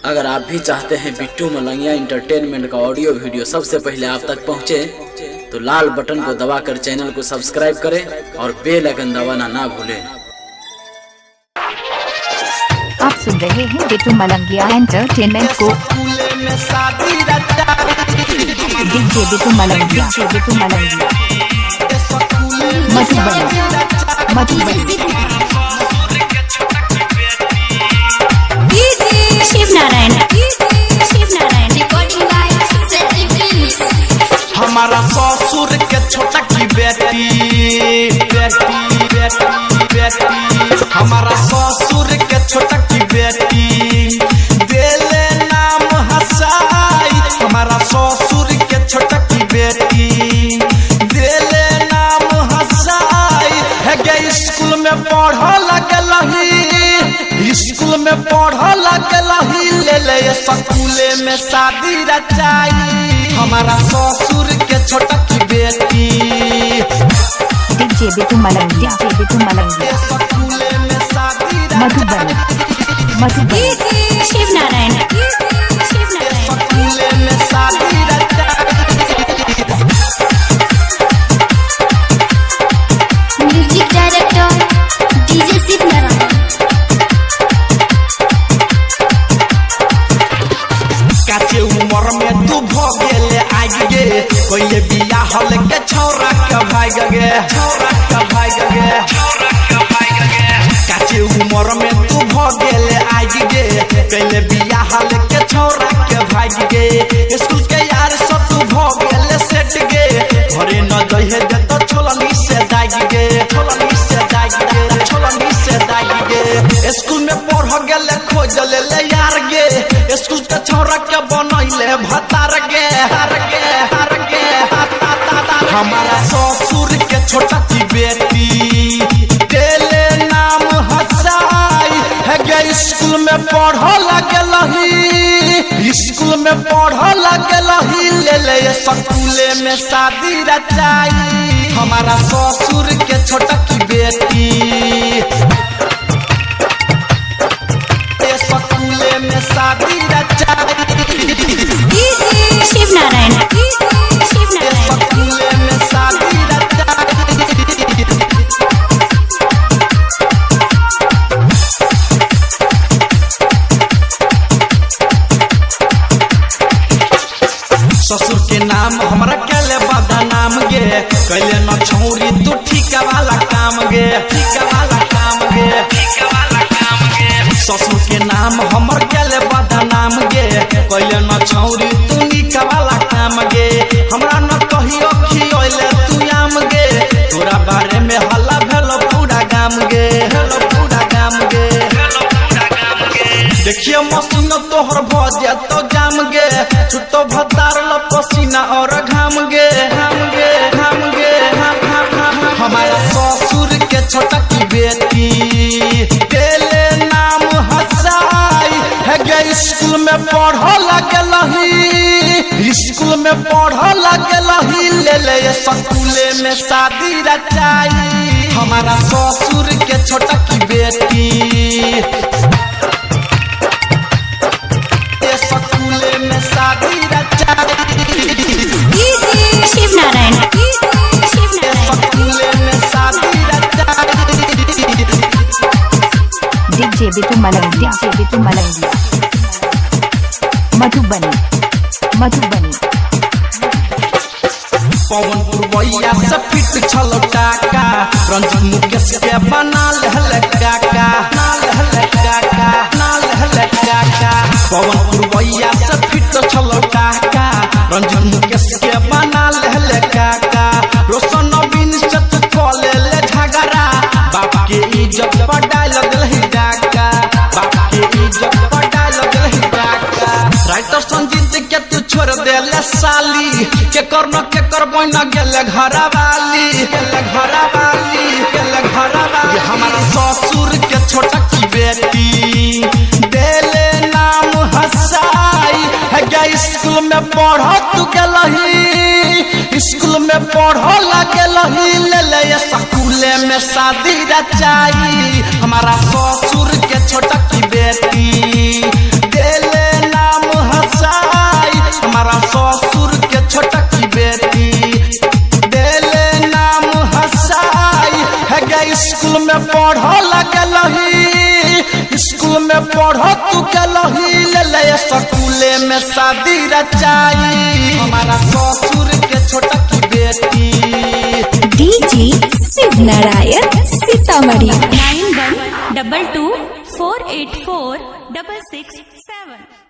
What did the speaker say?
अगर आप भी चाहते हैं बिट्टू मलंगिया इंटरटेनमेंट का ऑडियो वीडियो सबसे पहले आप तक पहुंचे, तो लाल बटन को दबाकर चैनल को सब्सक्राइब करें और बेल आइकन दबाना ना भूलें। आप सुन रहे हैं बिट्टू मलंगिया एंटरटेनमेंट को। डीजे बिट्टू मलंगिया मधुबनी शिव नारायण हमारा ससुर के छोटा की बेटी हमारा ससुर के छोटा की बेटी देले नाम हसाई। हमारा ससुर के छोटा की बेटी देले नाम हसाई। है गे स्कूल में पढ़ लगलही, स्कूल में पढ़ लगलही, ले ले स्कूले में शादी रचाई। हमारा ससुर के छोटा की बेटी डीजे बिट्टू मलंगिया स्कूले में शादी मधुबनी शिव नारायण स्कूले में शादी रचाई। Music director DJ Shiv Narayan. काचे उम्र में तू भोगेले आग गे, कोई बियाह लेके छौरा के भाग गे, काचे उम्र में तू भोगेले आग गे, कोई बियाह लेके छौरा के भाग गे। स्कूल के यार सब तू भोगेले सेट गे, घरे न जइहे दे तो छोलनी से दाग गे, स्कूल में पढ़ गेले खोज ले यार गे, स्कूल के छौरा के बनैले भतार गे। हमारा ससुर के छोटा की बेटी देले नाम हसाई। है गे स्कूल में पढ़ लगलही, स्कूल में पढ़ लगलही, ले ले स्कूले में शादी रचाई। हमारा ससुर के छोटा की बेटी स्कूले में शादी रचाई। शिव नारायण स्कूले में शादी रचाई। ससुर के नाम हमरा केले बदा नाम गे, कैले न छौरी तू ठीका वाला काम गे। ससुर के नाम हमर केले बदा नाम गे, कैले न छौरी तू निका वाला काम गे। हमरा न कहियो खियोले तू आम गे, तोरा बारे में हल्ला भेलो पूरा गाम गे। देखिए मसीन तोहर भजे तो जाम गे, छुट्टो भतार ल पसीना और घाम गे। हमारा ससुर के छोटा की बेटी देले नाम हसाई। है गे स्कूल में पढ़ लगलही, स्कूल में पढ़ लगलही, ले ले स्कूले में शादी रचाई। हमारा ससुर के छोटा की बेटी स्कूले में शादी रचाई। शिव नारायण स्कूले में शादी रचाई। डीजे बिट्टू मलंगिया मधुबनी पवन पुरवैया से फिट छलो टाका, रंजित मुकेश के बना लहल काका। पवन पुरवैया से फिट छलो टाका, रंजित मुकेश के बना लहल काका। रोशन नवीन से तू खोले ले झगड़ा, बाप के इज्जत पर डाल लगलही डाका। राइटर संजीत के तू छोड़ देले साली, के करना के कर बन गेले घरवाली। हमारा ससुर के छोटा की बेटी देले नाम हसाई। है गे स्कूल में पढ़ तू गेलही, स्कूल में पढ़ लगलही, ले ले स्कूले में शादी रचाई। हमारा ससुर के छोटा की बेटी देले स्कूल में पढ़ लगलही, स्कूल में पढ़ तू गलही, ले ले स्कूले में शादी रचाई हमारा ससुर के छोटा की बेटी। डीजे शिव नारायण सीतामढ़ी 9122 484 667